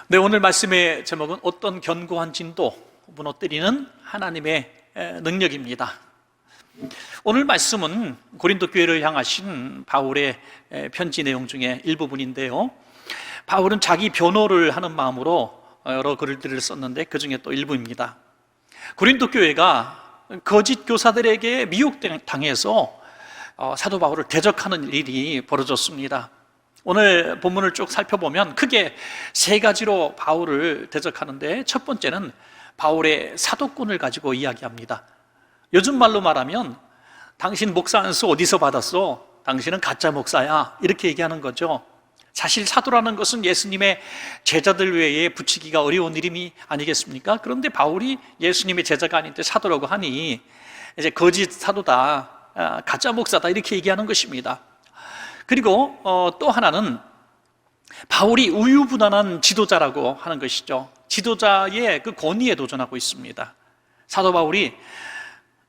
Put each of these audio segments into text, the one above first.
네, 오늘 말씀의 제목은 어떤 견고한 진도 무너뜨리는 하나님의 능력입니다. 오늘 말씀은 고린도 교회를 향하신 바울의 편지 내용 중에 일부분인데요, 바울은 자기 변호를 하는 마음으로 여러 글들을 썼는데 그 중에 또 일부입니다. 고린도 교회가 거짓 교사들에게 미혹당해서 사도 바울을 대적하는 일이 벌어졌습니다. 오늘 본문을 쭉 살펴보면 크게 세 가지로 바울을 대적하는데, 첫 번째는 바울의 사도권을 가지고 이야기합니다. 요즘 말로 말하면 당신 목사 안수 어디서 받았어? 당신은 가짜 목사야, 이렇게 얘기하는 거죠. 사실 사도라는 것은 예수님의 제자들 외에 붙이기가 어려운 이름이 아니겠습니까? 그런데 바울이 예수님의 제자가 아닌데 사도라고 하니 이제 거짓 사도다, 가짜 목사다, 이렇게 얘기하는 것입니다. 그리고 또 하나는 바울이 우유부단한 지도자라고 하는 것이죠. 지도자의 그 권위에 도전하고 있습니다. 사도 바울이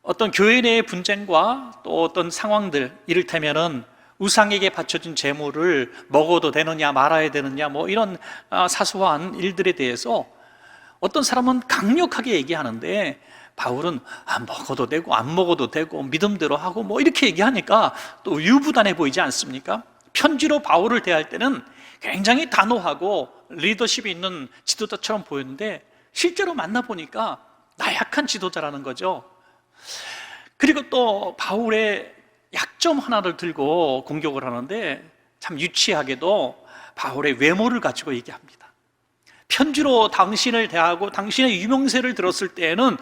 어떤 교회 내의 분쟁과 또 어떤 상황들, 이를테면은 우상에게 바쳐진 제물을 먹어도 되느냐 말아야 되느냐, 이런 사소한 일들에 대해서 어떤 사람은 강력하게 얘기하는데, 바울은 먹어도 되고 안 먹어도 되고 믿음대로 하고 이렇게 얘기하니까 또 유부단해 보이지 않습니까? 편지로 바울을 대할 때는 굉장히 단호하고 리더십이 있는 지도자처럼 보였는데, 실제로 만나보니까 나약한 지도자라는 거죠. 그리고 또 바울의 약점 하나를 들고 공격을 하는데, 참 유치하게도 바울의 외모를 가지고 얘기합니다. 편지로 당신을 대하고 당신의 유명세를 들었을 때에는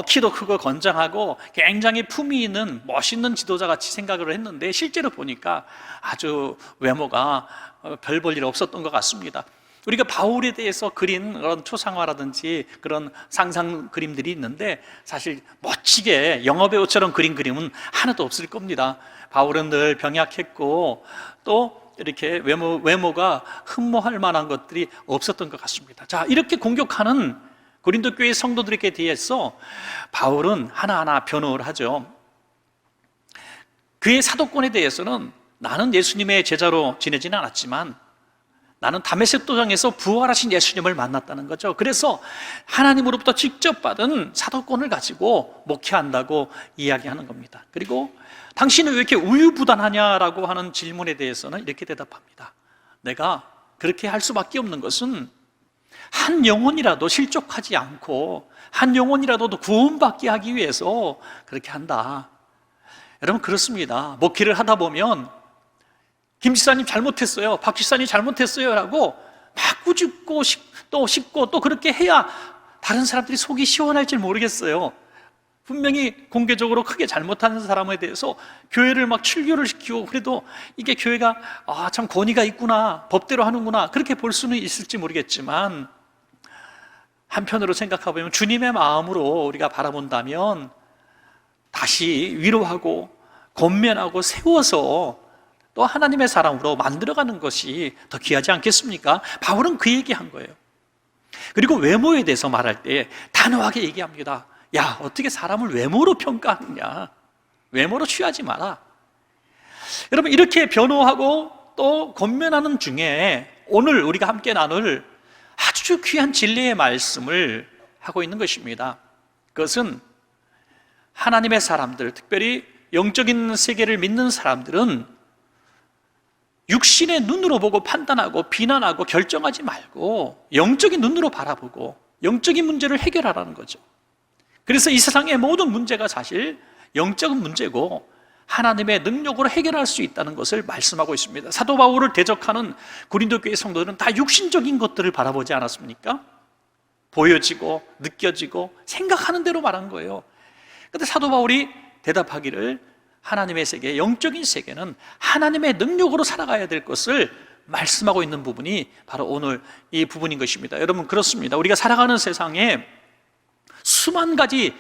키도 크고 건장하고 굉장히 품위 있는 멋있는 지도자같이 생각을 했는데, 실제로 보니까 아주 외모가 별 볼 일 없었던 것 같습니다. 우리가 바울에 대해서 그린 그런 초상화라든지 그런 상상 그림들이 있는데, 사실 멋지게 영화배우처럼 그린 그림은 하나도 없을 겁니다. 바울은 늘 병약했고 또 이렇게 외모가 흠모할 만한 것들이 없었던 것 같습니다. 자, 이렇게 공격하는 고린도 교회 성도들에게 대해서 바울은 하나하나 변호를 하죠. 그의 사도권에 대해서는 나는 예수님의 제자로 지내지는 않았지만 나는 다메섹 도상에서 부활하신 예수님을 만났다는 거죠. 그래서 하나님으로부터 직접 받은 사도권을 가지고 목회한다고 이야기하는 겁니다. 그리고 당신은 왜 이렇게 우유부단하냐라고 하는 질문에 대해서는 이렇게 대답합니다. 내가 그렇게 할 수밖에 없는 것은 한 영혼이라도 실족하지 않고 한 영혼이라도 구원받게 하기 위해서 그렇게 한다. 여러분, 그렇습니다. 목회를 하다 보면 김 지사님 잘못했어요, 박 지사님 잘못했어요 라고 막 꾸짖고 또 씹고 또 그렇게 해야 다른 사람들이 속이 시원할지 모르겠어요. 분명히 공개적으로 크게 잘못하는 사람에 대해서 교회를 막 출교를 시키고, 그래도 이게 교회가 참 권위가 있구나, 법대로 하는구나, 그렇게 볼 수는 있을지 모르겠지만, 한편으로 생각해보면 주님의 마음으로 우리가 바라본다면 다시 위로하고 권면하고 세워서 또 하나님의 사람으로 만들어가는 것이 더 귀하지 않겠습니까? 바울은 그 얘기한 거예요. 그리고 외모에 대해서 말할 때 단호하게 얘기합니다. 야, 어떻게 사람을 외모로 평가하느냐, 외모로 취하지 마라. 여러분, 이렇게 변호하고 또 권면하는 중에 오늘 우리가 함께 나눌 아주 귀한 진리의 말씀을 하고 있는 것입니다. 그것은 하나님의 사람들, 특별히 영적인 세계를 믿는 사람들은 육신의 눈으로 보고 판단하고 비난하고 결정하지 말고 영적인 눈으로 바라보고 영적인 문제를 해결하라는 거죠. 그래서 이 세상의 모든 문제가 사실 영적인 문제고 하나님의 능력으로 해결할 수 있다는 것을 말씀하고 있습니다. 사도 바울을 대적하는 고린도 교회 성도들은 다 육신적인 것들을 바라보지 않았습니까? 보여지고 느껴지고 생각하는 대로 말한 거예요. 그런데 사도 바울이 대답하기를 하나님의 세계, 영적인 세계는 하나님의 능력으로 살아가야 될 것을 말씀하고 있는 부분이 바로 오늘 이 부분인 것입니다. 여러분, 그렇습니다. 우리가 살아가는 세상에 수만 가지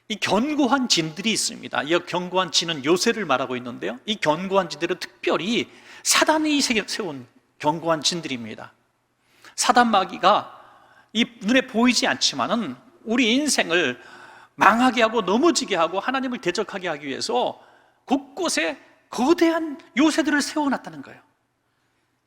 이 견고한 진들이 있습니다. 이 견고한 진은 요새를 말하고 있는데요, 이 견고한 진들은 특별히 사단이 세운 견고한 진들입니다. 사단 마귀가 이 눈에 보이지 않지만은 우리 인생을 망하게 하고 넘어지게 하고 하나님을 대적하게 하기 위해서 곳곳에 거대한 요새들을 세워놨다는 거예요.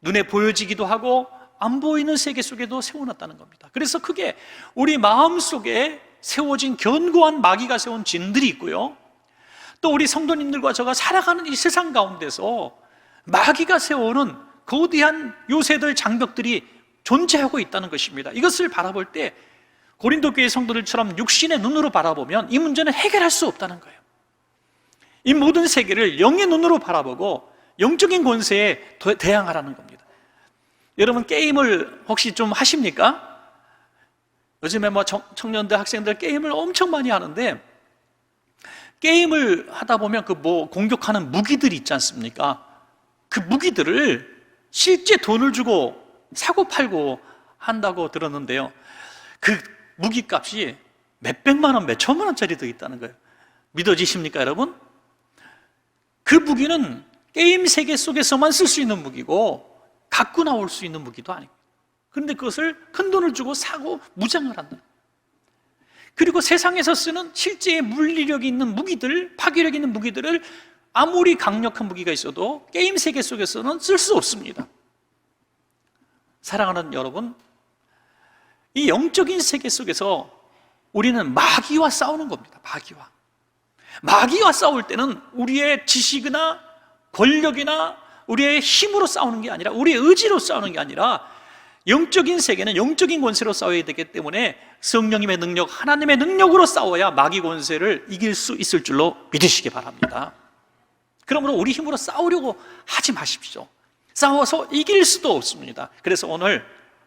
눈에 보여지기도 하고 안 보이는 세계 속에도 세워놨다는 겁니다. 그래서 그게 우리 마음 속에 세워진 견고한 마귀가 세운 진들이 있고요, 또 우리 성도님들과 저가 살아가는 이 세상 가운데서 마귀가 세우는 거대한 요새들, 장벽들이 존재하고 있다는 것입니다. 이것을 바라볼 때 고린도 교회 성도들처럼 육신의 눈으로 바라보면 이 문제는 해결할 수 없다는 거예요. 이 모든 세계를 영의 눈으로 바라보고 영적인 권세에 대항하라는 겁니다. 여러분, 게임을 혹시 좀 하십니까? 요즘에 청년들, 학생들 게임을 엄청 많이 하는데, 게임을 하다 보면 공격하는 무기들이 있지 않습니까? 그 무기들을 실제 돈을 주고 사고 팔고 한다고 들었는데요, 그 무기값이 몇백만 원, 몇천만 원짜리도 있다는 거예요. 믿어지십니까, 여러분? 그 무기는 게임 세계 속에서만 쓸 수 있는 무기고 갖고 나올 수 있는 무기도 아니고, 그런데 그것을 큰 돈을 주고 사고 무장을 한다. 그리고 세상에서 쓰는 실제의 물리력이 있는 무기들, 파괴력 있는 무기들을 아무리 강력한 무기가 있어도 게임 세계 속에서는 쓸 수 없습니다. 사랑하는 여러분, 이 영적인 세계 속에서 우리는 마귀와 싸우는 겁니다. 마귀와 싸울 때는 우리의 지식이나 권력이나 우리의 힘으로 싸우는 게 아니라, 우리의 의지로 싸우는 게 아니라, 영적인 세계는 영적인 권세로 싸워야 되기 때문에 성령님의 능력, 하나님의 능력으로 싸워야 마귀 권세를 이길 수 있을 줄로 믿으시기 바랍니다. 그러므로 우리 힘으로 싸우려고 하지 마십시오. 싸워서 이길 수도 없습니다. 그래서 오늘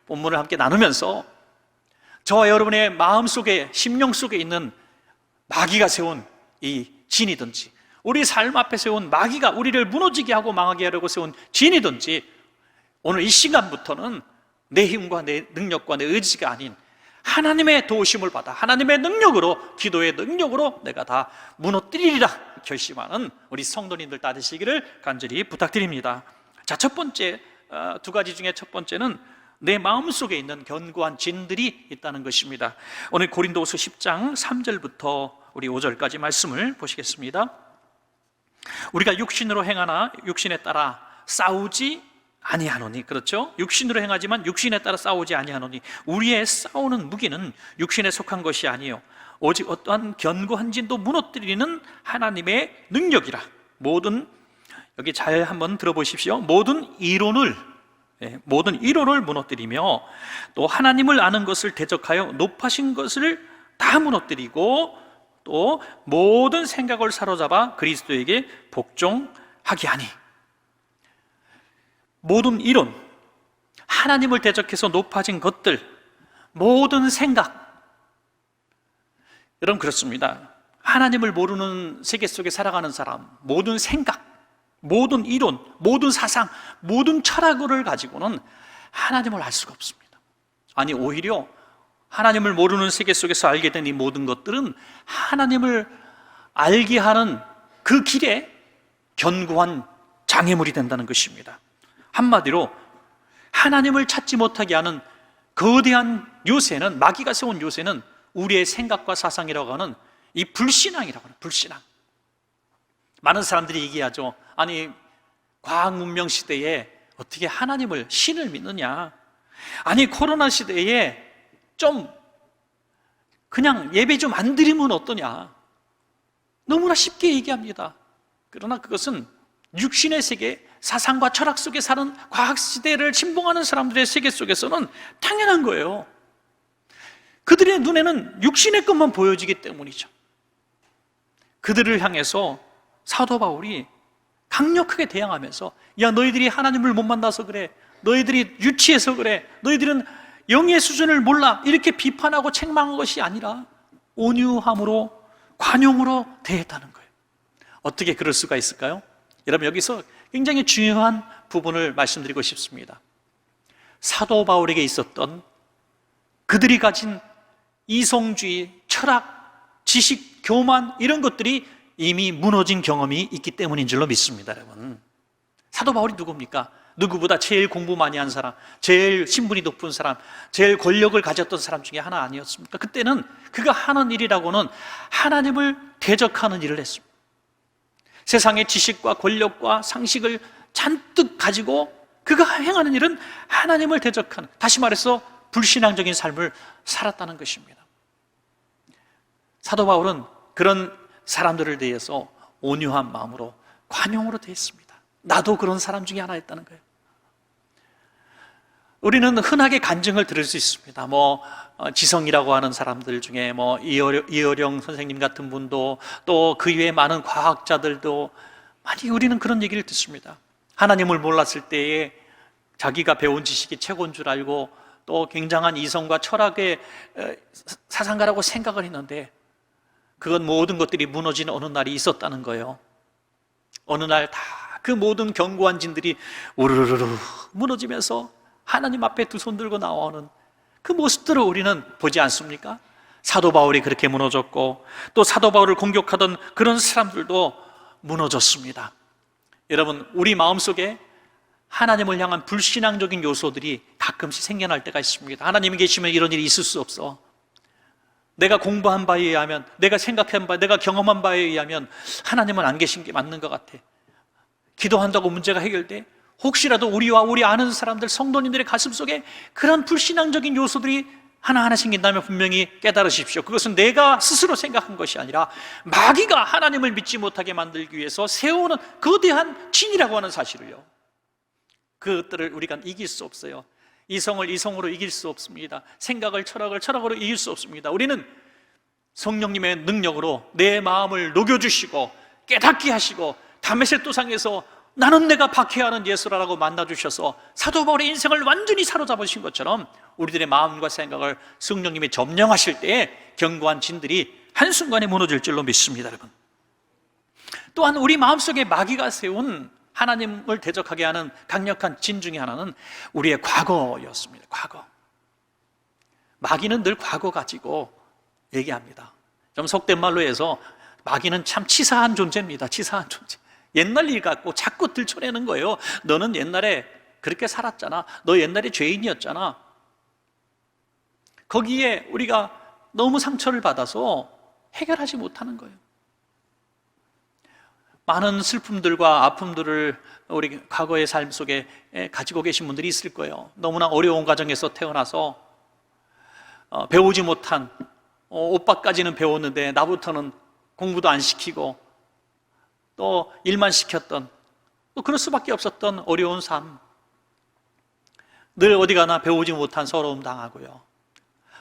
본문을 함께 나누면서 저와 여러분의 마음속에, 심령 속에 있는 마귀가 세운 이 진이든지, 우리 삶 앞에 세운 마귀가 우리를 무너지게 하고 망하게 하려고 세운 진이든지, 오늘 이 시간부터는 내 힘과 내 능력과 내 의지가 아닌 하나님의 도우심을 받아 하나님의 능력으로, 기도의 능력으로 내가 다 무너뜨리리라 결심하는 우리 성도님들 다 되시기를 간절히 부탁드립니다. 자, 첫 번째, 두 가지 중에 첫 번째는 내 마음속에 있는 견고한 진들이 있다는 것입니다. 오늘 고린도후서 10장 3절부터 우리 5절까지 말씀을 보시겠습니다. 우리가 육신으로 행하나 육신에 따라 싸우지 아니하노니, 그렇죠? 육신으로 행하지만 육신에 따라 싸우지 아니하노니 우리의 싸우는 무기는 육신에 속한 것이 아니요 오직 어떠한 견고한 진도 무너뜨리는 하나님의 능력이라. 여기 잘 한번 들어보십시오. 모든 이론을 무너뜨리며 또 하나님을 아는 것을 대적하여 높아신 것을 다 무너뜨리고 또 모든 생각을 사로잡아 그리스도에게 복종하게 하니. 모든 이론, 하나님을 대적해서 높아진 것들, 모든 생각. 여러분, 그렇습니다. 하나님을 모르는 세계 속에 살아가는 사람, 모든 생각, 모든 이론, 모든 사상, 모든 철학을 가지고는 하나님을 알 수가 없습니다. 아니, 오히려 하나님을 모르는 세계 속에서 알게 된 이 모든 것들은 하나님을 알게 하는 그 길에 견고한 장애물이 된다는 것입니다. 한마디로 하나님을 찾지 못하게 하는 거대한 요새는, 마귀가 세운 요새는 우리의 생각과 사상이라고 하는 이 불신앙이라고 하는 불신앙. 많은 사람들이 얘기하죠. 아니, 과학 문명 시대에 어떻게 하나님을, 신을 믿느냐? 아니, 코로나 시대에 좀 그냥 예배 좀 안 드리면 어떠냐? 너무나 쉽게 얘기합니다. 그러나 그것은 육신의 세계, 사상과 철학 속에 사는 과학 시대를 침봉하는 사람들의 세계 속에서는 당연한 거예요. 그들의 눈에는 육신의 것만 보여지기 때문이죠. 그들을 향해서 사도 바울이 강력하게 대항하면서, 야, 너희들이 하나님을 못 만나서 그래, 너희들이 유치해서 그래, 너희들은 영의 수준을 몰라, 이렇게 비판하고 책망한 것이 아니라 온유함으로, 관용으로 대했다는 거예요. 어떻게 그럴 수가 있을까요? 여러분, 여기서 굉장히 중요한 부분을 말씀드리고 싶습니다. 사도 바울에게 있었던 그들이 가진 이성주의, 철학, 지식, 교만, 이런 것들이 이미 무너진 경험이 있기 때문인 줄로 믿습니다. 여러분, 사도 바울이 누굽니까? 누구보다 제일 공부 많이 한 사람, 제일 신분이 높은 사람, 제일 권력을 가졌던 사람 중에 하나 아니었습니까? 그때는 그가 하는 일이라고는 하나님을 대적하는 일을 했습니다. 세상의 지식과 권력과 상식을 잔뜩 가지고 그가 행하는 일은 하나님을 대적하는, 다시 말해서 불신앙적인 삶을 살았다는 것입니다. 사도 바울은 그런 사람들을 대해서 온유한 마음으로, 관용으로 대했습니다. 나도 그런 사람 중에 하나였다는 거예요. 우리는 흔하게 간증을 들을 수 있습니다. 지성이라고 하는 사람들 중에 이어령 선생님 같은 분도, 또 그 이외에 많은 과학자들도 많이 우리는 그런 얘기를 듣습니다. 하나님을 몰랐을 때에 자기가 배운 지식이 최고인 줄 알고 또 굉장한 이성과 철학의 사상가라고 생각을 했는데, 그건 모든 것들이 무너지는 어느 날이 있었다는 거예요. 어느 날 다 그 모든 견고한 진들이 우르르르 무너지면서 하나님 앞에 두 손 들고 나오는 그 모습들을 우리는 보지 않습니까? 사도 바울이 그렇게 무너졌고, 또 사도 바울을 공격하던 그런 사람들도 무너졌습니다. 여러분, 우리 마음속에 하나님을 향한 불신앙적인 요소들이 가끔씩 생겨날 때가 있습니다. 하나님이 계시면 이런 일이 있을 수 없어. 내가 공부한 바에 의하면, 내가 생각한 바, 내가 경험한 바에 의하면 하나님은 안 계신 게 맞는 것 같아. 기도한다고 문제가 해결돼? 혹시라도 우리와 우리 아는 사람들, 성도님들의 가슴 속에 그런 불신앙적인 요소들이 하나하나 생긴다면 분명히 깨달으십시오. 그것은 내가 스스로 생각한 것이 아니라 마귀가 하나님을 믿지 못하게 만들기 위해서 세우는 거대한 진이라고 하는 사실을요, 그것들을 우리가 이길 수 없어요. 이성을 이성으로 이길 수 없습니다. 생각을 철학으로 이길 수 없습니다. 우리는 성령님의 능력으로 내 마음을 녹여주시고 깨닫게 하시고, 다메섹 도상에서 나는 내가 박해하는 예수라라고 만나주셔서 사도 바울의 인생을 완전히 사로잡으신 것처럼 우리들의 마음과 생각을 성령님이 점령하실 때에 견고한 진들이 한순간에 무너질 줄로 믿습니다. 여러분, 또한 우리 마음속에 마귀가 세운 하나님을 대적하게 하는 강력한 진 중에 하나는 우리의 과거였습니다. 과거. 마귀는 늘 과거 가지고 얘기합니다. 좀 속된 말로 해서 마귀는 참 치사한 존재입니다. 치사한 존재. 옛날 일 갖고 자꾸 들춰내는 거예요. 너는 옛날에 그렇게 살았잖아. 너 옛날에 죄인이었잖아. 거기에 우리가 너무 상처를 받아서 해결하지 못하는 거예요. 많은 슬픔들과 아픔들을 우리 과거의 삶 속에 가지고 계신 분들이 있을 거예요. 너무나 어려운 가정에서 태어나서 배우지 못한, 오빠까지는 배웠는데 나부터는 공부도 안 시키고 또 일만 시켰던, 또 그럴 수밖에 없었던 어려운 삶, 늘 어디 가나 배우지 못한 서러움 당하고요.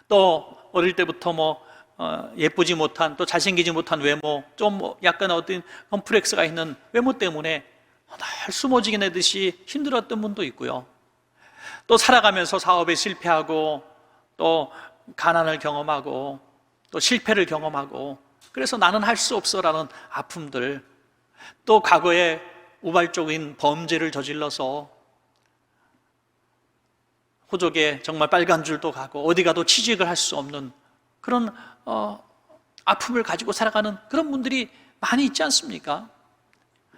또 어릴 때부터 예쁘지 못한, 또 잘생기지 못한 외모, 좀 약간 어떤 컴플렉스가 있는 외모 때문에 늘 숨어지게 내듯이 힘들었던 분도 있고요. 또 살아가면서 사업에 실패하고 또 가난을 경험하고 또 실패를 경험하고, 그래서 나는 할 수 없어라는 아픔들, 또 과거에 우발적인 범죄를 저질러서 호적에 정말 빨간 줄도 가고 어디 가도 취직을 할 수 없는 그런 아픔을 가지고 살아가는 그런 분들이 많이 있지 않습니까?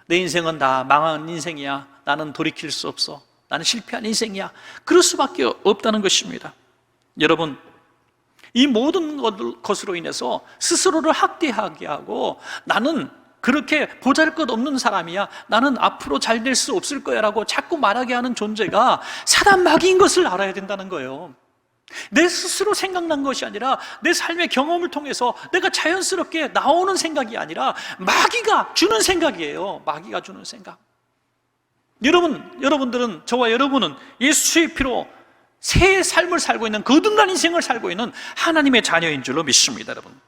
내 인생은 다 망한 인생이야. 나는 돌이킬 수 없어. 나는 실패한 인생이야. 그럴 수밖에 없다는 것입니다. 여러분, 이 모든 것으로 인해서 스스로를 학대하게 하고, 나는 그렇게 보잘것없는 사람이야, 나는 앞으로 잘 될 수 없을 거야 라고 자꾸 말하게 하는 존재가 사단 마귀인 것을 알아야 된다는 거예요. 내 스스로 생각난 것이 아니라 내 삶의 경험을 통해서 내가 자연스럽게 나오는 생각이 아니라 마귀가 주는 생각이에요. 마귀가 주는 생각. 여러분들은, 저와 여러분은 예수의 피로 새 삶을 살고 있는, 거듭난 인생을 살고 있는 하나님의 자녀인 줄로 믿습니다. 여러분,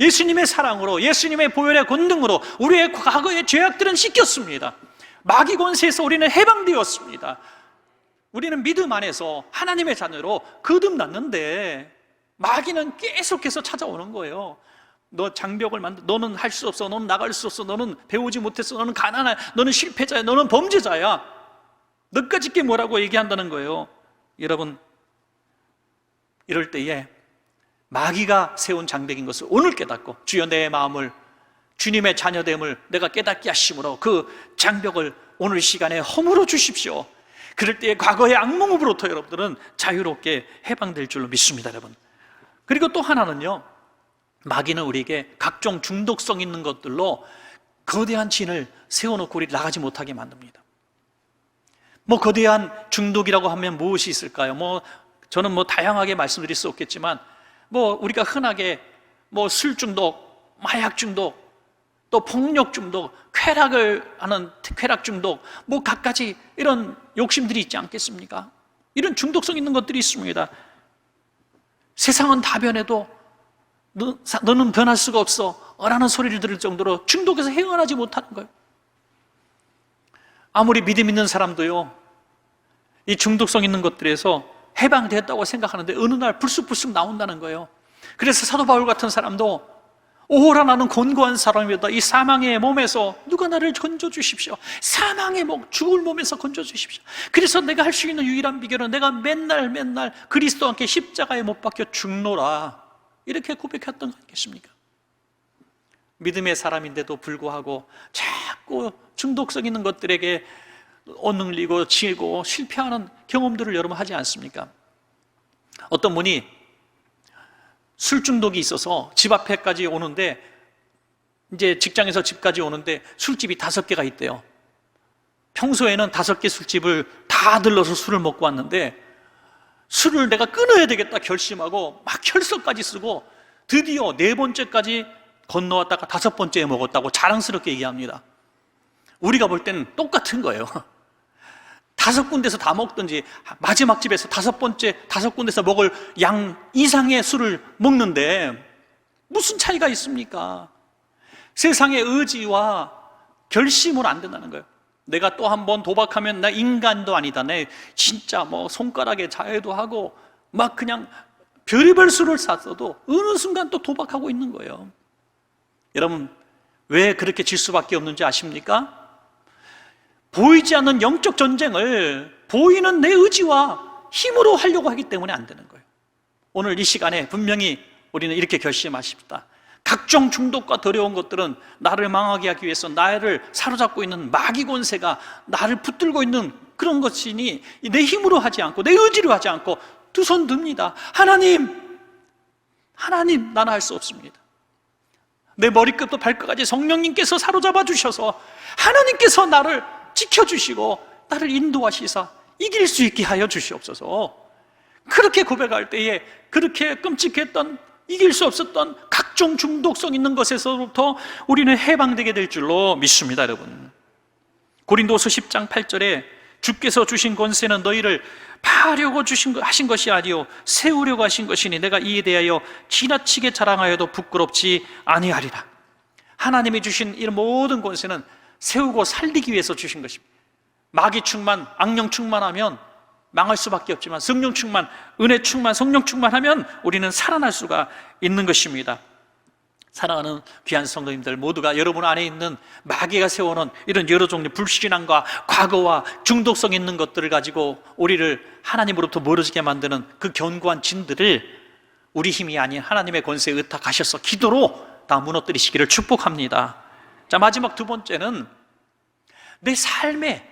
예수님의 사랑으로, 예수님의 보혈의 권능으로 우리의 과거의 죄악들은 씻겼습니다. 마귀 권세에서 우리는 해방되었습니다. 우리는 믿음 안에서 하나님의 자녀로 거듭났는데 마귀는 계속해서 찾아오는 거예요. 너 장벽을 너는 할 수 없어, 너는 나갈 수 없어, 너는 배우지 못했어, 너는 가난해, 너는 실패자야, 너는 범죄자야, 너까짓 게 뭐라고 얘기한다는 거예요. 여러분, 이럴 때에 마귀가 세운 장벽인 것을 오늘 깨닫고, 주여 내 마음을, 주님의 자녀됨을 내가 깨닫게 하심으로 그 장벽을 오늘 시간에 허물어 주십시오. 그럴 때에 과거의 악몽으로부터 여러분들은 자유롭게 해방될 줄로 믿습니다. 여러분, 그리고 또 하나는요, 마귀는 우리에게 각종 중독성 있는 것들로 거대한 진을 세워놓고 우리 나가지 못하게 만듭니다. 거대한 중독이라고 하면 무엇이 있을까요? 저는 다양하게 말씀드릴 수 없겠지만, 우리가 흔하게 술 중독, 마약 중독, 또 폭력 중독, 쾌락을 하는 쾌락 중독, 갖가지 이런 욕심들이 있지 않겠습니까? 이런 중독성 있는 것들이 있습니다. 세상은 다 변해도 너는 변할 수가 없어 라는 소리를 들을 정도로 중독에서 헤어나지 못하는 거예요. 아무리 믿음 있는 사람도요, 이 중독성 있는 것들에서 해방됐다고 생각하는데 어느 날 불쑥불쑥 나온다는 거예요. 그래서 사도 바울 같은 사람도 오호라 나는 곤고한 사람이다. 이 사망의 몸에서 누가 나를 건져주십시오. 사망의 죽을 몸에서 건져주십시오. 그래서 내가 할 수 있는 유일한 비결은 내가 맨날 그리스도와 함께 십자가에 못 박혀 죽노라, 이렇게 고백했던 거 아니겠습니까? 믿음의 사람인데도 불구하고 자꾸 중독성 있는 것들에게 얻눌리고 지고 실패하는 경험들을 여러분 하지 않습니까? 어떤 분이 술 중독이 있어서 집 앞에까지 오는데, 이제 직장에서 집까지 오는데 술집이 5개가 있대요. 평소에는 5개 술집을 다 들러서 술을 먹고 왔는데, 술을 내가 끊어야 되겠다 결심하고 막 혈서까지 쓰고 드디어 4번째까지 건너왔다가 5번째에 먹었다고 자랑스럽게 얘기합니다. 우리가 볼 때는 똑같은 거예요. 5군데서 다 먹든지 마지막 집에서 5군데서 먹을 양 이상의 술을 먹는데 무슨 차이가 있습니까? 세상의 의지와 결심은 안 된다는 거예요. 내가 또 한 번 도박하면 나 인간도 아니다, 내 진짜 손가락에 자해도 하고 막 그냥 별의별 술을 샀어도 어느 순간 또 도박하고 있는 거예요. 여러분, 왜 그렇게 질 수밖에 없는지 아십니까? 보이지 않는 영적 전쟁을 보이는 내 의지와 힘으로 하려고 하기 때문에 안 되는 거예요. 오늘 이 시간에 분명히 우리는 이렇게 결심하십시다. 각종 중독과 더러운 것들은 나를 망하게 하기 위해서 나를 사로잡고 있는 마귀 권세가 나를 붙들고 있는 그런 것이니 내 힘으로 하지 않고 내 의지로 하지 않고 두 손 듭니다. 하나님, 나는 할 수 없습니다. 내 머리끝부터 발끝까지 성령님께서 사로잡아 주셔서 하나님께서 나를 지켜주시고 나를 인도하시사 이길 수 있게 하여 주시옵소서. 그렇게 고백할 때에 그렇게 끔찍했던, 이길 수 없었던 각종 중독성 있는 것에서부터 우리는 해방되게 될 줄로 믿습니다. 여러분, 고린도서 10장 8절에 주께서 주신 권세는 너희를 파하려고 하신 것이 아니요 세우려고 하신 것이니 내가 이에 대하여 지나치게 자랑하여도 부끄럽지 아니하리라. 하나님이 주신 이 모든 권세는 세우고 살리기 위해서 주신 것입니다. 마귀 충만, 악령 충만하면 망할 수밖에 없지만 성령 충만, 은혜 충만, 성령 충만하면 우리는 살아날 수가 있는 것입니다. 사랑하는 귀한 성도님들 모두가 여러분 안에 있는 마귀가 세워놓은 이런 여러 종류의 불신앙과 과거와 중독성 있는 것들을 가지고 우리를 하나님으로부터 멀어지게 만드는 그 견고한 진들을 우리 힘이 아닌 하나님의 권세에 의탁하셔서 기도로 다 무너뜨리시기를 축복합니다. 자, 마지막 두 번째는 내 삶에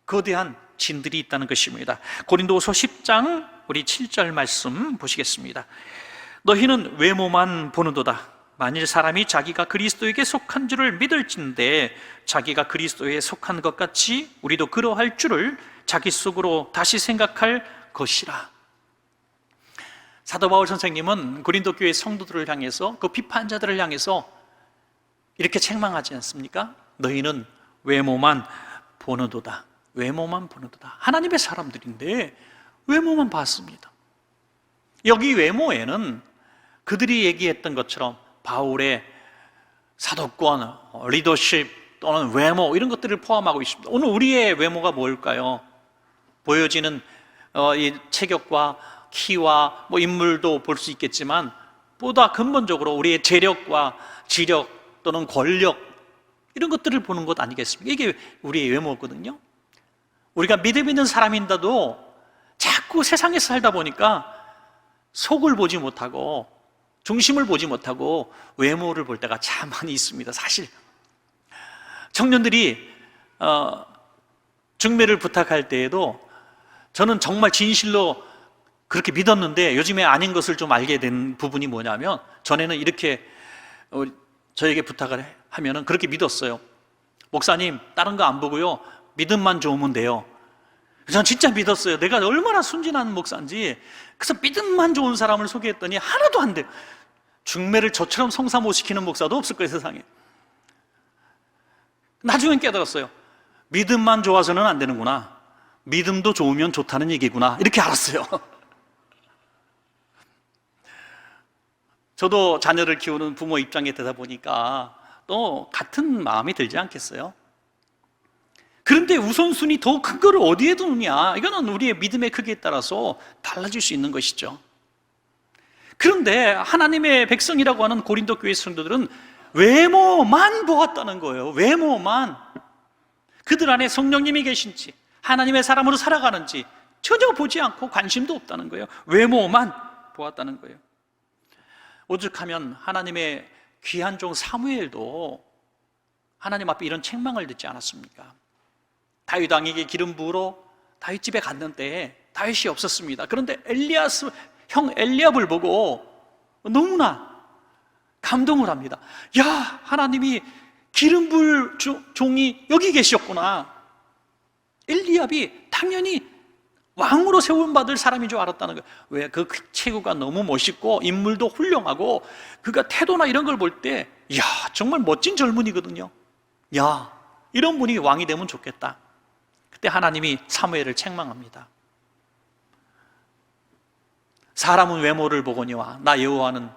거대한 진들이 있다는 것입니다. 고린도후서 10장 우리 7절 말씀 보시겠습니다. 너희는 외모만 보는도다. 만일 사람이 자기가 그리스도에게 속한 줄을 믿을진대 자기가 그리스도에 속한 것 같이 우리도 그러할 줄을 자기 속으로 다시 생각할 것이라. 사도 바울 선생님은 고린도 교회 성도들을 향해서, 그 비판자들을 향해서 이렇게 책망하지 않습니까? 너희는 외모만 보는도다. 외모만 보는도다. 하나님의 사람들인데 외모만 봤습니다. 여기 외모에는 그들이 얘기했던 것처럼 바울의 사도권, 리더십 또는 외모 이런 것들을 포함하고 있습니다. 오늘 우리의 외모가 뭘까요? 보여지는 이 체격과 키와 인물도 볼 수 있겠지만 보다 근본적으로 우리의 재력과 지력 또는 권력 이런 것들을 보는 것 아니겠습니까? 이게 우리의 외모거든요. 우리가 믿음 있는 사람인데도 자꾸 세상에서 살다 보니까 속을 보지 못하고 중심을 보지 못하고 외모를 볼 때가 참 많이 있습니다. 사실 청년들이 중매를 부탁할 때에도 저는 정말 진실로 그렇게 믿었는데 요즘에 아닌 것을 좀 알게 된 부분이 뭐냐면, 전에는 이렇게 저에게 부탁을 하면은 그렇게 믿었어요. 목사님, 다른 거 안 보고요 믿음만 좋으면 돼요. 전 진짜 믿었어요. 내가 얼마나 순진한 목사인지. 그래서 믿음만 좋은 사람을 소개했더니 하나도 안 돼요. 중매를 저처럼 성사 못 시키는 목사도 없을 거예요, 세상에. 나중엔 깨달았어요. 믿음만 좋아서는 안 되는구나. 믿음도 좋으면 좋다는 얘기구나. 이렇게 알았어요. 저도 자녀를 키우는 부모 입장에 되다 보니까 또 같은 마음이 들지 않겠어요? 그런데 우선순위 더 큰 거를 어디에 두느냐, 이거는 우리의 믿음의 크기에 따라서 달라질 수 있는 것이죠. 그런데 하나님의 백성이라고 하는 고린도 교회 성도들은 외모만 보았다는 거예요. 외모만. 그들 안에 성령님이 계신지, 하나님의 사람으로 살아가는지 전혀 보지 않고 관심도 없다는 거예요. 외모만 보았다는 거예요. 오죽하면 하나님의 귀한 종 사무엘도 하나님 앞에 이런 책망을 듣지 않았습니까? 다윗 왕에게 기름 부으러 다윗 집에 갔는데 다윗이 없었습니다. 그런데 형 엘리압을 보고 너무나 감동을 합니다. 야, 하나님이 기름 부을 종이 여기 계셨구나. 엘리압이 당연히 왕으로 세움받을 사람인 줄 알았다는 거예요. 왜? 그 체구가 너무 멋있고 인물도 훌륭하고 그가 태도나 이런 걸 볼 때, 야, 정말 멋진 젊은이거든요. 야, 이런 분이 왕이 되면 좋겠다. 그때 하나님이 사무엘을 책망합니다. 사람은 외모를 보거니와 나 여호와는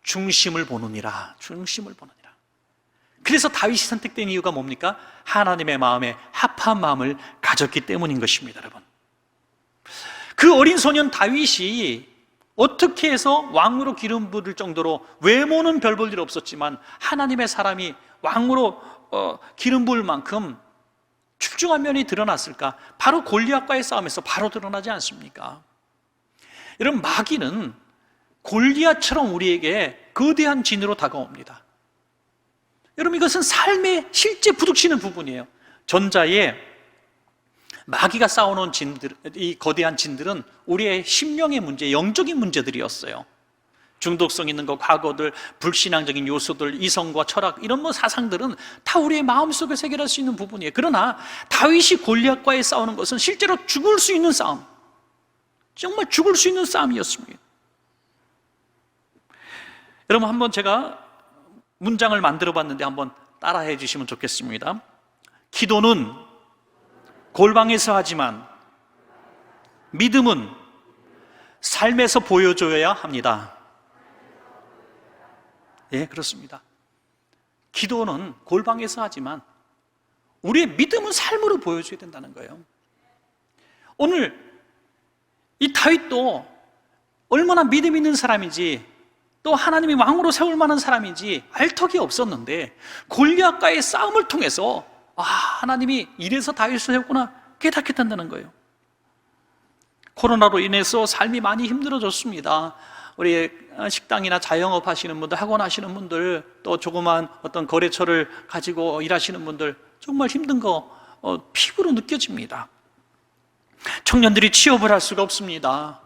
중심을 보느니라. 중심을 보느니라. 그래서 다윗이 선택된 이유가 뭡니까? 하나님의 마음에 합한 마음을 가졌기 때문인 것입니다, 여러분. 그 어린 소년 다윗이 어떻게 해서 왕으로 기름 부을 정도로, 외모는 별 볼 일 없었지만 하나님의 사람이 왕으로 기름 부을 만큼 출중한 면이 드러났을까? 바로 골리앗과의 싸움에서 바로 드러나지 않습니까? 여러분, 마귀는 골리앗처럼 우리에게 거대한 진으로 다가옵니다. 여러분, 이것은 삶에 실제 부딪히는 부분이에요. 전자에 마귀가 쌓아놓은 진들, 이 거대한 진들은 우리의 심령의 문제, 영적인 문제들이었어요. 중독성 있는 거, 과거들, 불신앙적인 요소들, 이성과 철학, 이런 사상들은 다 우리의 마음속에서 해결할 수 있는 부분이에요. 그러나 다윗이 골리앗과의 싸우는 것은 실제로 죽을 수 있는 싸움, 정말 죽을 수 있는 싸움이었습니다. 여러분, 한번 제가 문장을 만들어 봤는데 한번 따라해 주시면 좋겠습니다. 기도는 골방에서 하지만 믿음은 삶에서 보여줘야 합니다. 예, 그렇습니다. 기도는 골방에서 하지만 우리의 믿음은 삶으로 보여줘야 된다는 거예요. 오늘 이 다윗도 얼마나 믿음 있는 사람인지, 또 하나님이 왕으로 세울 만한 사람인지 알 턱이 없었는데 골리앗과의 싸움을 통해서 하나님이 이래서 다윗을 세웠구나 깨닫게 된다는 거예요. 코로나로 인해서 삶이 많이 힘들어졌습니다. 우리 식당이나 자영업 하시는 분들, 학원 하시는 분들, 또 조그만 어떤 거래처를 가지고 일하시는 분들, 정말 힘든 거 피부로 느껴집니다. 청년들이 취업을 할 수가 없습니다.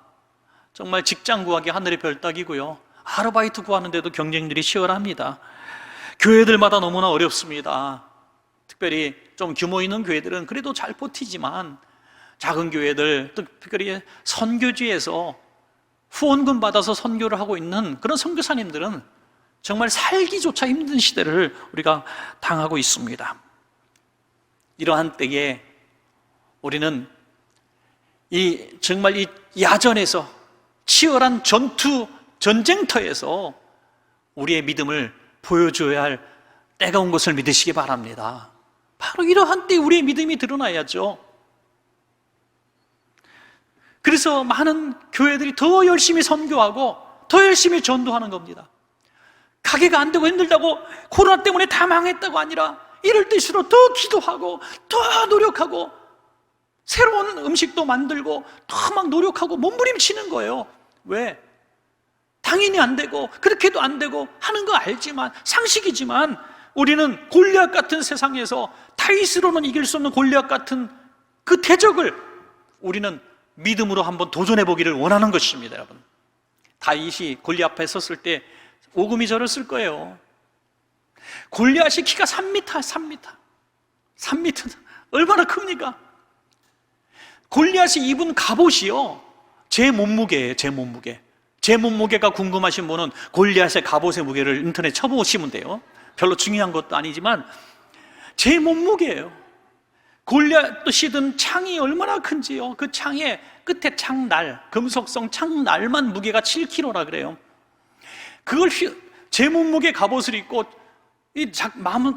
정말 직장 구하기 하늘의 별 따기고요. 아르바이트 구하는데도 경쟁들이 치열합니다. 교회들마다 너무나 어렵습니다. 특별히 좀 규모 있는 교회들은 그래도 잘 버티지만 작은 교회들, 특별히 선교지에서 후원금 받아서 선교를 하고 있는 그런 선교사님들은 정말 살기조차 힘든 시대를 우리가 당하고 있습니다. 이러한 때에 우리는 정말 이 야전에서, 치열한 전쟁터에서 우리의 믿음을 보여줘야 할 때가 온 것을 믿으시기 바랍니다. 바로 이러한 때 우리의 믿음이 드러나야죠. 그래서 많은 교회들이 더 열심히 선교하고 더 열심히 전도하는 겁니다. 가게가 안 되고 힘들다고, 코로나 때문에 다 망했다고 아니라 이럴 때일수록 더 기도하고 더 노력하고 새로운 음식도 만들고 더 막 노력하고 몸부림치는 거예요. 왜? 당연히 안 되고 그렇게도 안 되고 하는 거 알지만, 상식이지만 우리는 골리앗 같은 세상에서 다윗으로는 이길 수 없는 골리앗 같은 그 대적을 우리는 믿음으로 한번 도전해 보기를 원하는 것입니다. 여러분, 다윗이 골리앗 앞에 섰을 때 오금이 절었을 거예요. 골리앗이 키가 3m 얼마나 큽니까? 골리앗이 입은 갑옷이요, 제 몸무게예요. 제 몸무게가 궁금하신 분은 골리앗의 갑옷의 무게를 인터넷 쳐보시면 돼요. 별로 중요한 것도 아니지만 제 몸무게예요. 골리앗이 든 창이 얼마나 큰지요. 그 창의 끝에 창날, 금속성 창날만 무게가 7kg라 그래요. 그걸 제 몸무게 갑옷을 입고 이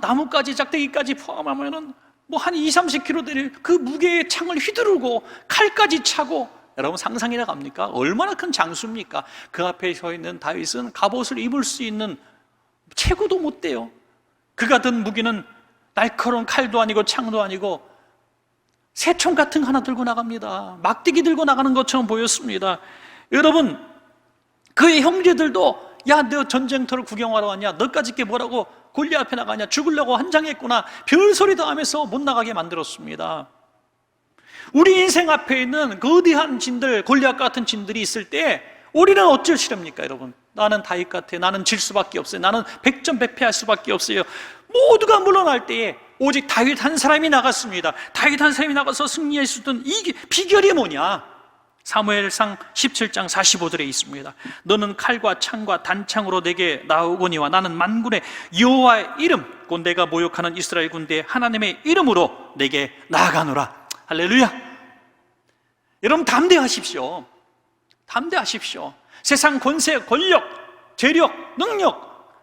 나뭇가지, 작대기까지 포함하면은 뭐 한 20-30kg 될 그 무게의 창을 휘두르고 칼까지 차고, 여러분 상상이나 갑니까? 얼마나 큰 장수입니까? 그 앞에 서 있는 다윗은 갑옷을 입을 수 있는 체구도 못 돼요. 그가 든 무기는 날카로운 칼도 아니고 창도 아니고 새총 같은 거 하나 들고 나갑니다. 막대기 들고 나가는 것처럼 보였습니다. 여러분, 그의 형제들도 야, 너 전쟁터를 구경하러 왔냐? 너까지 게 뭐라고 골리앗 앞에 나가냐? 죽으려고 환장했구나. 별소리도 하면서 못 나가게 만들었습니다. 우리 인생 앞에 있는 거대한 진들, 골리앗 같은 진들이 있을 때 우리는 어쩔 시렵니까, 여러분? 나는 다윗 같아. 나는 질 수밖에 없어요. 나는 백전백패할 수밖에 없어요. 모두가 물러날 때에 오직 다윗 한 사람이 나갔습니다. 다윗 한 사람이 나가서 승리할 수 있던 이 비결이 뭐냐? 사무엘상 17장 45절에 있습니다. 너는 칼과 창과 단창으로 내게 나오거니와 나는 만군의 여호와의 이름, 곧 내가 모욕하는 이스라엘 군대의 하나님의 이름으로 내게 나아가노라. 할렐루야. 여러분 담대하십시오. 담대하십시오. 세상 권세, 권력, 재력, 능력,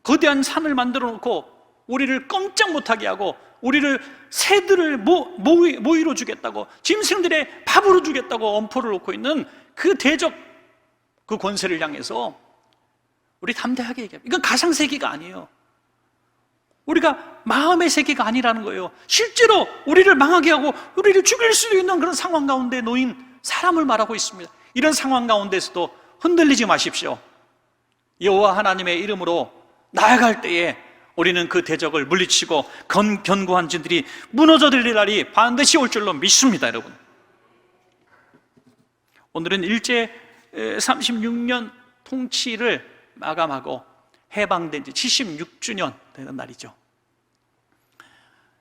거대한 산을 만들어 놓고 우리를 꼼짝 못하게 하고 우리를 새들을 모이로 주겠다고, 짐승들의 밥으로 주겠다고 엄포를 놓고 있는 그 대적, 그 권세를 향해서 우리 담대하게 얘기합니다. 이건 가상세계가 아니에요. 우리가 마음의 세계가 아니라는 거예요. 실제로 우리를 망하게 하고 우리를 죽일 수도 있는 그런 상황 가운데 놓인 사람을 말하고 있습니다. 이런 상황 가운데서도 흔들리지 마십시오. 여호와 하나님의 이름으로 나아갈 때에 우리는 그 대적을 물리치고 견고한 진들이 무너져들 날이 반드시 올 줄로 믿습니다, 여러분. 오늘은 일제 36년 통치를 마감하고 해방된 지 76주년 되는 날이죠.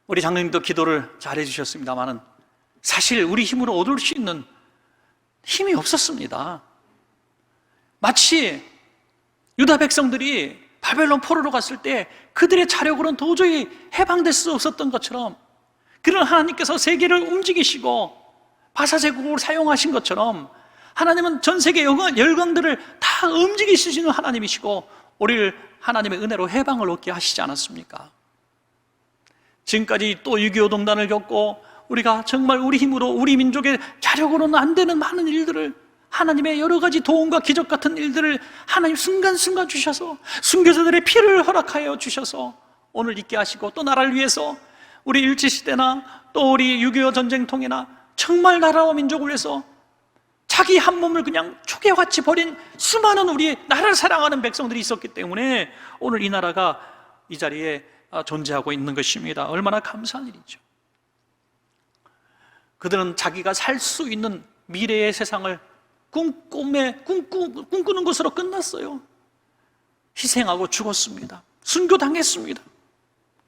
우리 장로님도 기도를 잘 해주셨습니다만은 사실 우리 힘으로 얻을 수 있는 힘이 없었습니다. 마치 유다 백성들이 바벨론 포로로 갔을 때 그들의 자력으로는 도저히 해방될 수 없었던 것처럼, 그런 하나님께서 세계를 움직이시고 바사제국을 사용하신 것처럼 하나님은 전 세계 열강들을 다 움직이시는 하나님이시고 우리를 하나님의 은혜로 해방을 얻게 하시지 않았습니까? 지금까지 또 6.25 동단을 겪고 우리가 정말 우리 힘으로, 우리 민족의 자력으로는 안 되는 많은 일들을, 하나님의 여러 가지 도움과 기적 같은 일들을 하나님 순간순간 주셔서 순교자들의 피를 허락하여 주셔서 오늘 있게 하시고, 또 나라를 위해서 우리 일제시대나 또 우리 6.25 전쟁통이나 정말 나라와 민족을 위해서 자기 한 몸을 그냥 초계같이 버린 수많은 우리 나라를 사랑하는 백성들이 있었기 때문에 오늘 이 나라가 이 자리에 존재하고 있는 것입니다. 얼마나 감사한 일이죠. 그들은 자기가 살 수 있는 미래의 세상을 꿈꾸는 것으로 끝났어요. 희생하고 죽었습니다. 순교당했습니다.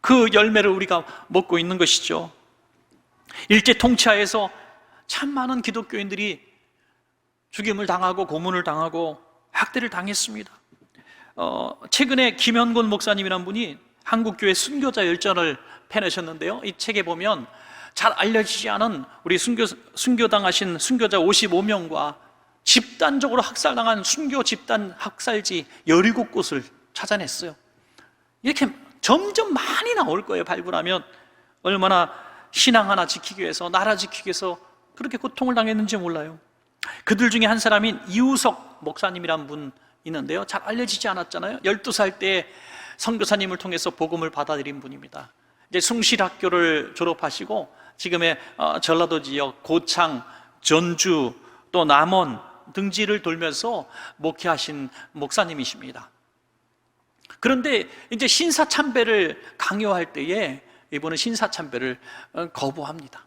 그 열매를 우리가 먹고 있는 것이죠. 일제 통치하에서 참 많은 기독교인들이 죽임을 당하고 고문을 당하고 학대를 당했습니다. 최근에 김현곤 목사님이라는 분이 한국교회 순교자 열전을 펴내셨는데요, 이 책에 보면 잘 알려지지 않은 우리 순교당하신 순교자 55명과 집단적으로 학살당한 순교 집단 학살지 17곳을 찾아냈어요. 이렇게 점점 많이 나올 거예요. 발굴하면 얼마나 신앙 하나 지키기 위해서, 나라 지키기 위해서 그렇게 고통을 당했는지 몰라요. 그들 중에 한 사람인 이우석 목사님이란 분 있는데요, 잘 알려지지 않았잖아요. 12살 때 선교사님을 통해서 복음을 받아들인 분입니다. 이제 숭실학교를 졸업하시고 지금의 전라도 지역 고창, 전주, 또 남원 등지를 돌면서 목회하신 목사님이십니다. 그런데 이제 신사참배를 강요할 때에 이분은 신사참배를 거부합니다.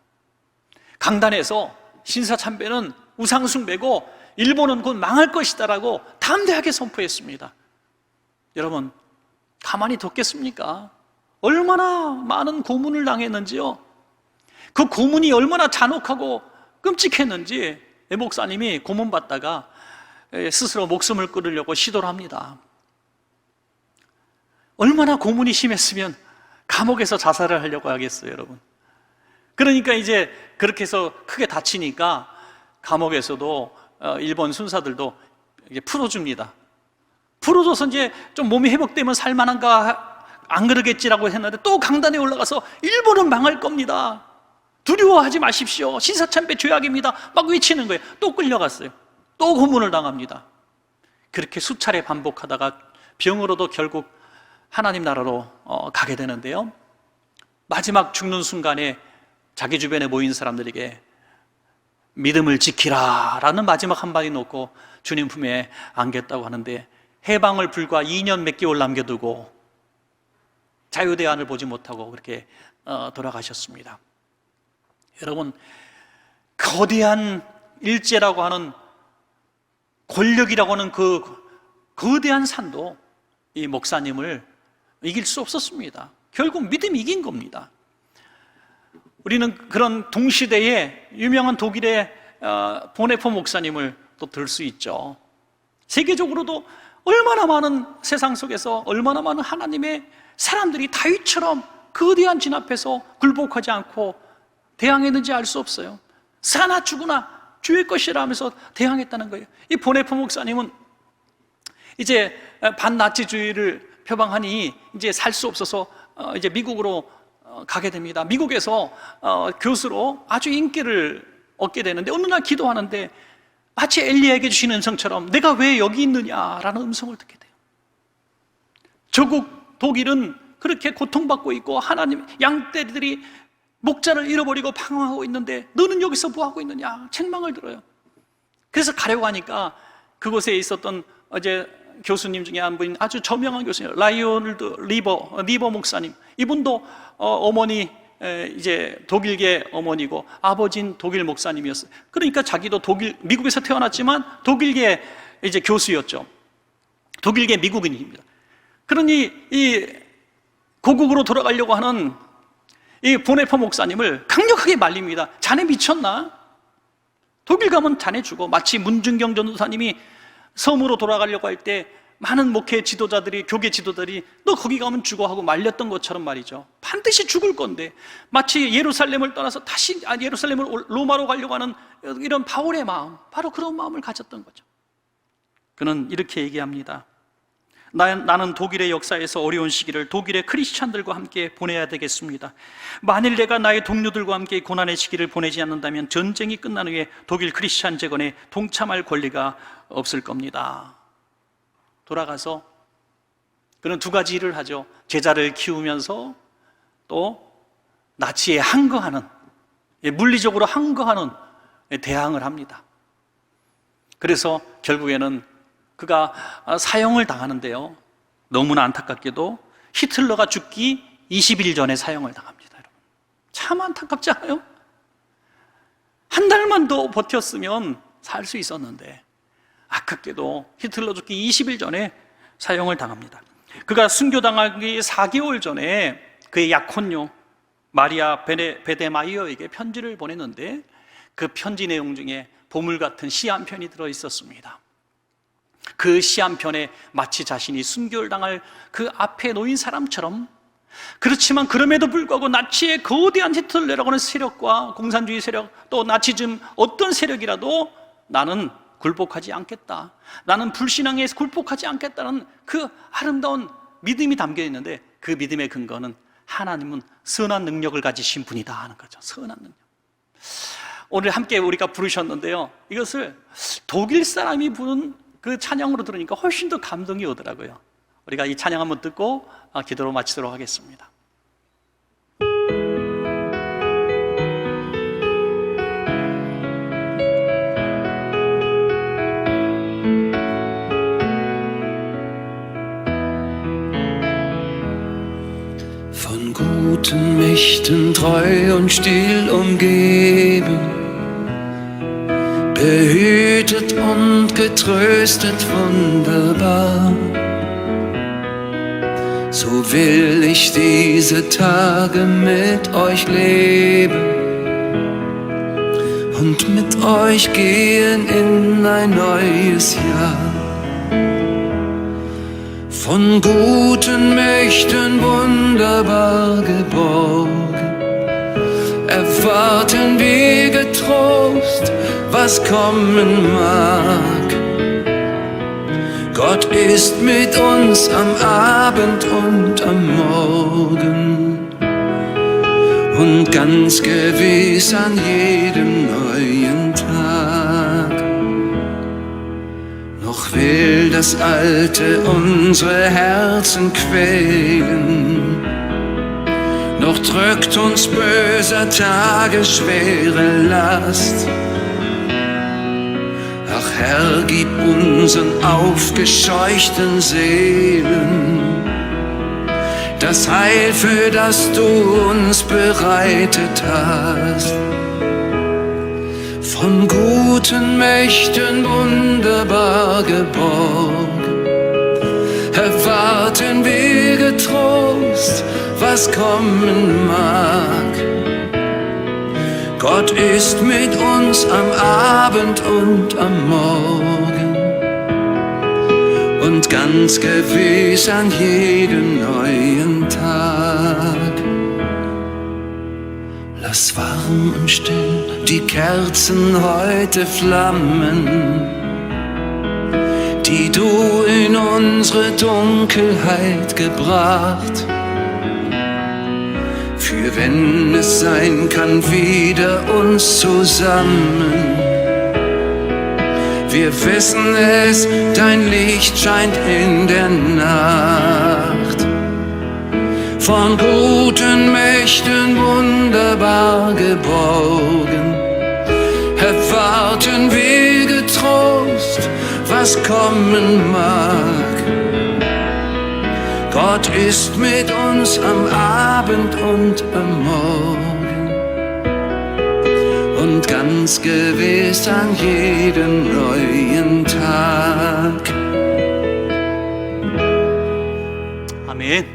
강단에서 신사참배는 우상숭배고 일본은 곧 망할 것이다라고 담대하게 선포했습니다. 여러분, 가만히 뒀겠습니까? 얼마나 많은 고문을 당했는지요. 그 고문이 얼마나 잔혹하고 끔찍했는지 목사님이 고문받다가 스스로 목숨을 끊으려고 시도를 합니다. 얼마나 고문이 심했으면 감옥에서 자살을 하려고 하겠어요, 여러분. 그러니까 이제 그렇게 해서 크게 다치니까 감옥에서도 일본 순사들도 이제 풀어줍니다. 풀어줘서 이제 좀 몸이 회복되면 살만한가, 안 그러겠지라고 했는데 또 강단에 올라가서 일본은 망할 겁니다, 두려워하지 마십시오, 신사참배 죄악입니다 막 외치는 거예요. 또 끌려갔어요. 또 고문을 당합니다. 그렇게 수차례 반복하다가 병으로도 결국 하나님 나라로 가게 되는데요, 마지막 죽는 순간에 자기 주변에 모인 사람들에게 믿음을 지키라 라는 마지막 한마디 놓고 주님 품에 안겼다고 하는데, 해방을 불과 2년 몇 개월 남겨두고 자유대안을 보지 못하고 그렇게 돌아가셨습니다. 여러분, 거대한 일제라고 하는, 권력이라고 하는 그 거대한 산도 이 목사님을 이길 수 없었습니다. 결국 믿음이 이긴 겁니다. 우리는 그런 동시대에 유명한 독일의 보네포 목사님을 또 들 수 있죠. 세계적으로도 얼마나 많은 세상 속에서 얼마나 많은 하나님의 사람들이 다윗처럼 거대한 진 앞에서 굴복하지 않고 대항했는지 알 수 없어요. 사나 죽으나 주의 것이라 하면서 대항했다는 거예요. 이 보네포 목사님은 이제 반나치주의를 표방하니 이제 살 수 없어서 이제 미국으로 가게 됩니다. 미국에서 교수로 아주 인기를 얻게 되는데, 어느 날 기도하는데 마치 엘리야에게 주신 음성처럼 내가 왜 여기 있느냐라는 음성을 듣게 돼요. 조국 독일은 그렇게 고통받고 있고 하나님 양떼들이 목자를 잃어버리고 방황하고 있는데 너는 여기서 뭐하고 있느냐 책망을 들어요. 그래서 가려고 하니까 그곳에 있었던 어제 교수님 중에 한 분인 아주 저명한 교수님, 라이오널드 리버 목사님, 이분도 어머니 이제 독일계 어머니고 아버지는 독일 목사님이었어요. 그러니까 자기도 미국에서 태어났지만 독일계 이제 교수였죠. 독일계 미국인입니다. 그러니 이 고국으로 돌아가려고 하는 이 보네포 목사님을 강력하게 말립니다. 자네 미쳤나? 독일 가면 자네 죽어. 마치 문준경 전도사님이 섬으로 돌아가려고 할 때 많은 목회 지도자들이, 교계 지도자들이 너 거기 가면 죽어 하고 말렸던 것처럼 말이죠. 반드시 죽을 건데, 마치 예루살렘을 떠나서 다시 예루살렘을 로마로 가려고 하는 이런 바울의 마음, 바로 그런 마음을 가졌던 거죠. 그는 이렇게 얘기합니다. 나는 독일의 역사에서 어려운 시기를 독일의 크리스찬들과 함께 보내야 되겠습니다. 만일 내가 나의 동료들과 함께 고난의 시기를 보내지 않는다면 전쟁이 끝난 후에 독일 크리스찬 재건에 동참할 권리가 없을 겁니다. 돌아가서 그는 두 가지 일을 하죠. 제자를 키우면서 또 나치에 항거하는, 물리적으로 항거하는 대항을 합니다. 그래서 결국에는 그가 사형을 당하는데요, 너무나 안타깝게도 히틀러가 죽기 20일 전에 사형을 당합니다. 여러분, 참 안타깝지 않아요? 한 달만 더 버텼으면 살 수 있었는데 아깝게도 히틀러 죽기 20일 전에 사형을 당합니다. 그가 순교당하기 4개월 전에 그의 약혼녀 마리아 베데마이어에게 편지를 보냈는데, 그 편지 내용 중에 보물 같은 시 한 편이 들어있었습니다. 그 시 한 편에 마치 자신이 순교를 당할 그 앞에 놓인 사람처럼, 그렇지만 그럼에도 불구하고 나치의 거대한 히틀러라고 하는 세력과 공산주의 세력, 또 나치즘 어떤 세력이라도 나는 굴복하지 않겠다, 나는 불신앙에 굴복하지 않겠다는 그 아름다운 믿음이 담겨 있는데, 그 믿음의 근거는 하나님은 선한 능력을 가지신 분이다 하는 거죠. 선한 능력. 오늘 함께 우리가 부르셨는데요, 이것을 독일 사람이 부른 그 찬양으로 들으니까 훨씬 더 감동이 오더라고요. 우리가 이 찬양 한번 듣고 기도로 마치도록 하겠습니다. Von guten Mächten treu und still umgeben, behütet und getröstet wunderbar. So will ich diese Tage mit euch leben und mit euch gehen in ein neues Jahr. Von guten Mächten wunderbar geborgen, erwarten wir getrost, was kommen mag. Gott ist mit uns am Abend und am Morgen und ganz gewiss an jedem neuen Tag. Noch will das Alte unsere Herzen quälen, noch drückt uns böser Tage schwere Last. Ach Herr, gib unseren aufgescheuchten Seelen das Heil, für das du uns bereitet hast. Von guten Mächten wunderbar geborgen, erwarten wir getrost, was kommen mag. Gott ist mit uns am Abend und am Morgen und ganz gewiss an jedem neuen Tag. Lass warm und still die Kerzen heute flammen, die du in unsere Dunkelheit gebracht. Für wenn es sein kann, wieder uns zusammen. Wir wissen es, dein Licht scheint in der Nacht. Von guten Mächten wunderbar geborgen, erwarten wir getrost, was kommen mag. Gott ist mit uns am Abend und am Morgen und ganz gewiss an jedem neuen Tag. 아멘.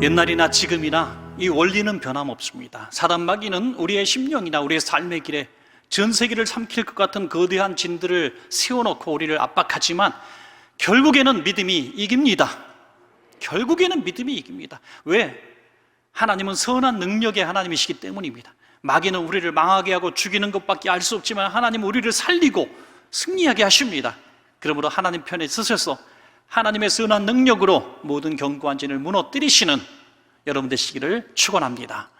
옛날이나 지금이나 이 원리는 변함없습니다. 사단 마귀는 우리의 심령이나 우리의 삶의 길에 전 세계를 삼킬 것 같은 거대한 진들을 세워놓고 우리를 압박하지만 결국에는 믿음이 이깁니다. 결국에는 믿음이 이깁니다. 왜? 하나님은 선한 능력의 하나님이시기 때문입니다. 마귀는 우리를 망하게 하고 죽이는 것밖에 알 수 없지만 하나님은 우리를 살리고 승리하게 하십니다. 그러므로 하나님 편에 서셔서 하나님의 선한 능력으로 모든 견고한 진을 무너뜨리시는 여러분 되시기를 축원합니다.